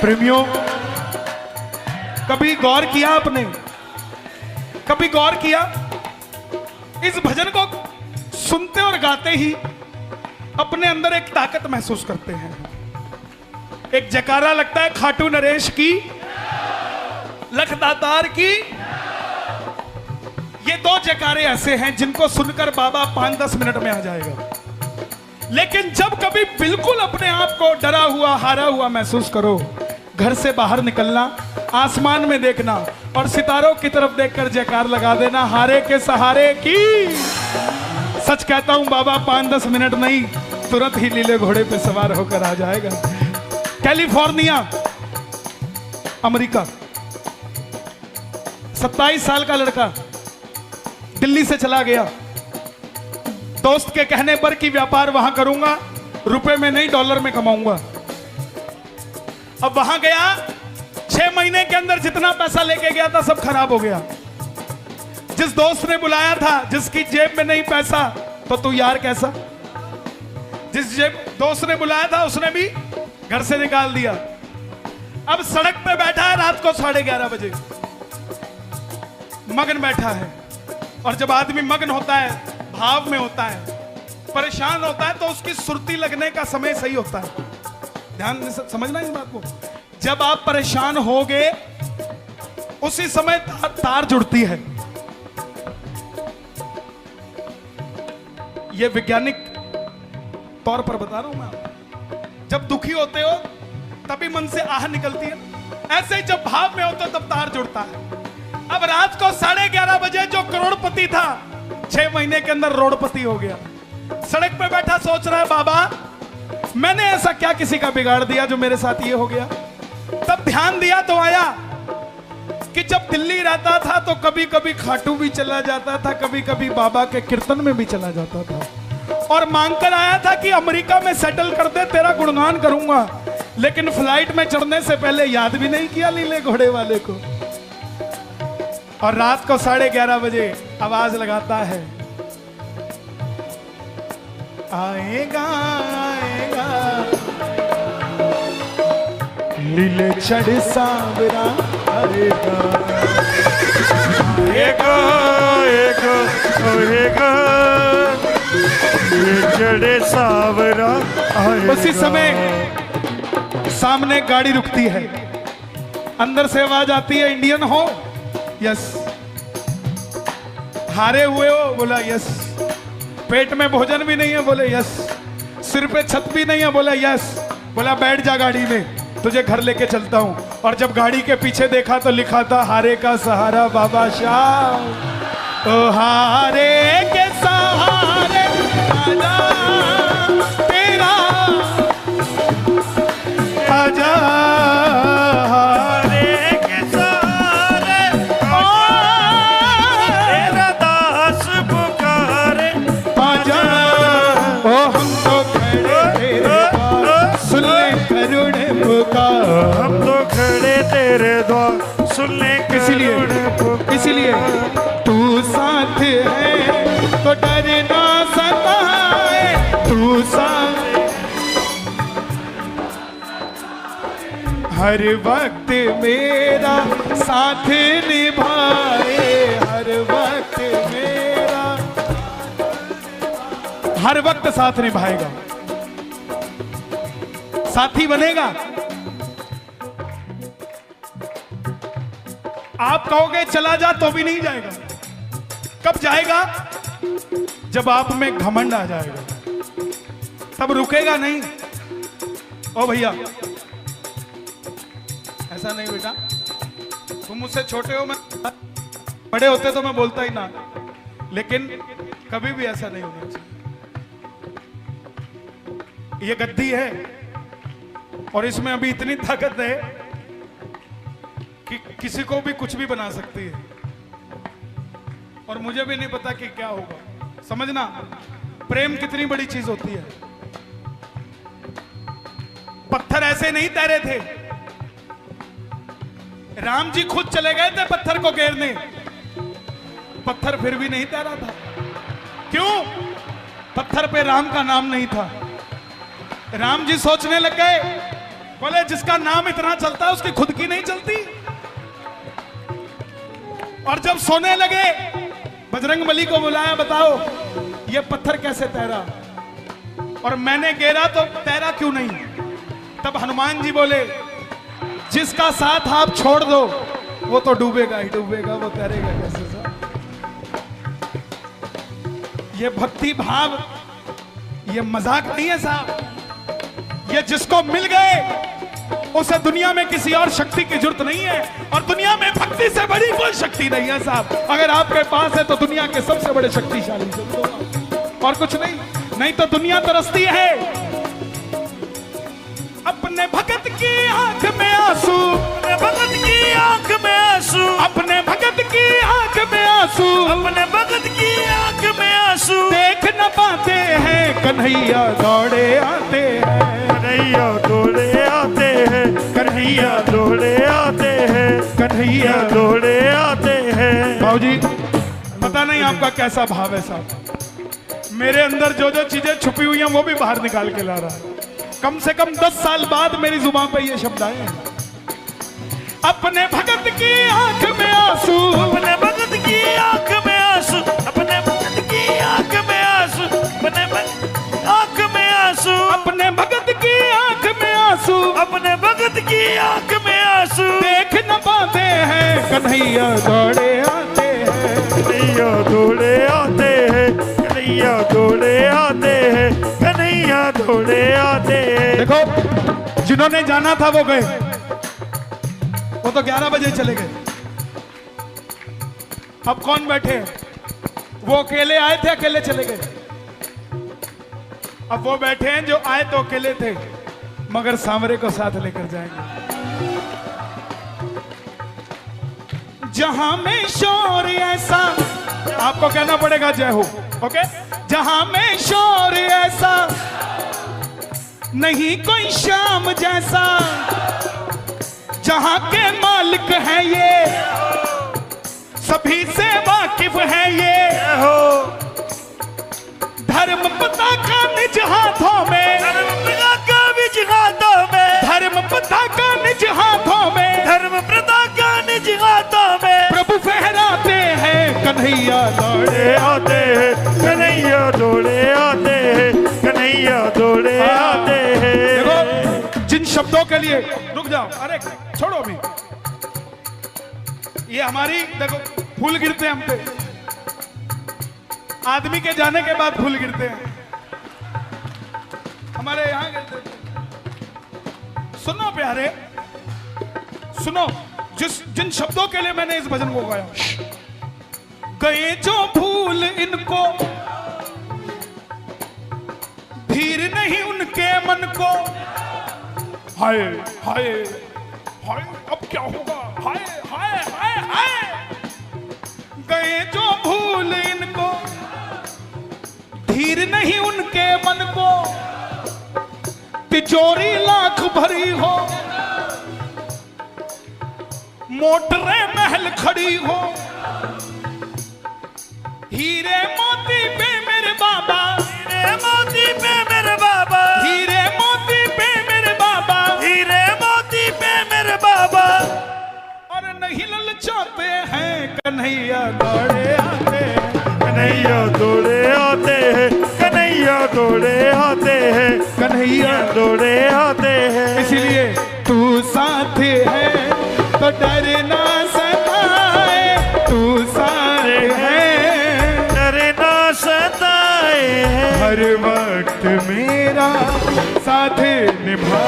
प्रेमियों, कभी गौर किया आपने, कभी गौर किया इस भजन को सुनते और गाते ही अपने अंदर एक ताकत महसूस करते हैं। एक जयकारा लगता है खाटू नरेश की, लखदातार की। ये दो जयकारे ऐसे हैं जिनको सुनकर बाबा 5-10 मिनट में आ जाएगा। लेकिन जब कभी बिल्कुल अपने आप को डरा हुआ, हारा हुआ महसूस करो, घर से बाहर निकलना, आसमान में देखना और सितारों की तरफ देखकर जयकार लगा देना, हारे के सहारे की। सच कहता हूं बाबा 5-10 मिनट नहीं, तुरंत ही नीले घोड़े पे सवार होकर आ जाएगा। कैलिफोर्निया, अमेरिका, 27 साल का लड़का दिल्ली से चला गया दोस्त के कहने पर कि व्यापार वहां करूंगा, रुपए में नहीं डॉलर में कमाऊंगा। अब वहां गया, 6 महीने के अंदर जितना पैसा लेके गया था सब खराब हो गया। जिस दोस्त ने बुलाया था, जिसकी जेब में नहीं पैसा, तो तू यार कैसा। जिस दोस्त ने बुलाया था उसने भी घर से निकाल दिया। अब सड़क पे बैठा है रात को 11:30 बजे, मगन बैठा है। और जब आदमी मगन होता है, भाव में होता है, परेशान होता है, तो उसकी सुरती लगने का समय सही होता है। ध्यान से समझना इस बात को। जब आप परेशान होगे उसी समय तार जुड़ती है। यह वैज्ञानिक तौर पर बता रहा हूं मैं आपको। जब दुखी होते हो तभी मन से आह निकलती है, ऐसे ही जब भाव में होते हो तब तार जुड़ता है। अब रात को 11:30 बजे जो करोड़पति था 6 महीने के अंदर रोड़पति हो गया। सड़क पे बैठा सोच रहा है, बाबा मैंने ऐसा क्या किसी का बिगाड़ दिया जो मेरे साथ ये हो गया। तब ध्यान दिया तो आया कि जब दिल्ली रहता था तो कभी कभी खाटू भी चला जाता था, कभी कभी बाबा के कीर्तन में भी चला जाता था, और मांगकर आया था कि अमेरिका में सेटल कर दे, तेरा गुणगान करूंगा। लेकिन फ्लाइट में चढ़ने से पहले याद भी नहीं किया नीले घोड़े वाले को। और रात को 11:30 बजे आवाज लगाता है, आएगा आएगा लीले चढ़ सांवरा आएगा, आएगा आएगा आएगा लीले चढ़े सांवरा आएगा। उसी समय सामने गाड़ी रुकती है, अंदर से आवाज आती है, इंडियन हो? यस। हारे हुए हो? बोला यस। पेट में भोजन भी नहीं है? बोले यस। सिर पे छत भी नहीं है? बोला यस। बोला बैठ जा गाड़ी में, तुझे घर लेके चलता हूं। और जब गाड़ी के पीछे देखा तो लिखा था, हारे का सहारा बाबा शाह, ओ हारे के सहारे आजा तेरा आजा, हम तो खड़े तेरे द्वार सुनने। इसीलिए तू साथ है तो डर ना सताए, तू साथ हर वक्त मेरा साथ निभाए, हर वक्त मेरा हर वक्त साथ निभाएगा, साथी बनेगा। आप कहोगे चला जा तो भी नहीं जाएगा। कब जाएगा? जब आप में घमंड आ जाएगा, तब रुकेगा नहीं। ओ भैया ऐसा नहीं बेटा, तुम मुझसे छोटे हो, मैं बड़े होते तो मैं बोलता ही ना, लेकिन कभी भी ऐसा नहीं होना चाहिए। ये गद्दी है और इसमें अभी इतनी ताकत है कि किसी को भी कुछ भी बना सकती है, और मुझे भी नहीं पता कि क्या होगा। समझना, प्रेम कितनी बड़ी चीज होती है। पत्थर ऐसे नहीं तैरे थे, राम जी खुद चले गए थे पत्थर को घेरने, पत्थर फिर भी नहीं तैरा था। क्यों? पत्थर पे राम का नाम नहीं था। राम जी सोचने लग गए, बोले जिसका नाम इतना चलता है उसकी खुद की नहीं चलती। और जब सोने लगे बजरंगबली को बुलाया, बताओ ये पत्थर कैसे तैरा, और मैंने गिरा तो तैरा क्यों नहीं। तब हनुमान जी बोले जिसका साथ आप छोड़ दो वो तो डूबेगा ही डूबेगा, वो तैरेगा कैसे साहब। ये भक्ति भाव ये मजाक नहीं है साहब। ये जिसको मिल गए उसे दुनिया में किसी और शक्ति की जरूरत नहीं है, और दुनिया में भक्ति से बड़ी कोई शक्ति नहीं है साहब। अगर आपके पास है तो दुनिया के सबसे बड़े शक्तिशाली और कुछ नहीं, नहीं तो दुनिया तरसती है। अपने भगत की आंख में आंसू, अपने भगत की आंख में आंसू, अपने भगत की आंख में आंसू, अपने भगत की आंख में आंसू, देख न पाते हैं कन्हैया दौड़े आते हैं, कन्हैया दौड़े आते हैं, कन्हैया दौड़े आते हैं, कन्हैया दौड़े आते हैं। बाबूजी पता नहीं आपका कैसा भाव है साहब। मेरे अंदर जो जो चीजें छुपी हुई हैं वो भी बाहर निकाल के ला रहा है। कम से कम 10 साल बाद मेरी जुबान पे ये शब्द आए हैं। अपने भगत की आंख में आंसू, अपने भगत की आंख में आंसू, अपने भगत की आंख में आंसू, अपने आंख में आंसू, अपने भगत की आंख में आंसू, अपने भगत की आंख में आंसू, देख न पाते हैं कन्हैया दौड़े आते हैं, कन्हैया दौड़े आते हैं, कन्हैया दौड़े आते हैं, कन्हैया दौड़े आते हैं। देखो जिन्होंने जाना था वो गए, वो तो 11 बजे चले गए। अब कौन बैठे? वो अकेले आए थे, अकेले चले गए। अब वो बैठे हैं जो आए तो अकेले थे मगर सांवरे को साथ लेकर जाएंगे। जहां में शोर ऐसा, आपको कहना पड़ेगा जय हो, ओके। जहां में शोर ऐसा नहीं कोई शाम जैसा, जहां के मालिक है ये सभी से वाकिफ है ये, धर्म पताका निज हाथों में, धर्म पताका निज हाथों में, धर्म पताका निज हाथों में, धर्म पताका निज हाथों में, प्रभु फहराते हैं कन्हैया दौड़े आते हैं, कन्हैया दौड़े आते हैं, कन्हैया दौड़े आते हैं। देखो जिन शब्दों के लिए, रुक जाओ, अरे छोड़ो अभी, ये हमारी देखो फूल गिरते हैं हम पे, आदमी के जाने के बाद फूल गिरते हैं हमारे यहां गिरते हैं। सुनो प्यारे, सुनो, जिन शब्दों के लिए मैंने इस भजन को गाया, गए जो भूल इनको, धीर नहीं उनके मन को, हाय हाय हाय अब क्या होगा, हाय हाय हाय हाय, गए जो भूल इनको, धीर नहीं उनके मन को, तिजोरी लाख भरी हो, मोटरें महल खड़ी हो, हीरे मोती पे मेरे बाबा, हीरे मोती पे मेरे बाबा, हीरे मोती पे मेरे बाबा, हीरे मोती पे मेरे बाबा, और नहीं ललचाते हैं कन्हैया दौड़े आते हैं, कन्हैया दौड़े आते हैं, कन्हैया दौड़े आते हैं, कन्हैया दौड़े आते हैं। इसीलिए तू साथ है तो डर ना सताए, तू साथ है डर ना सताए, हर वक्त मेरा साथ निभा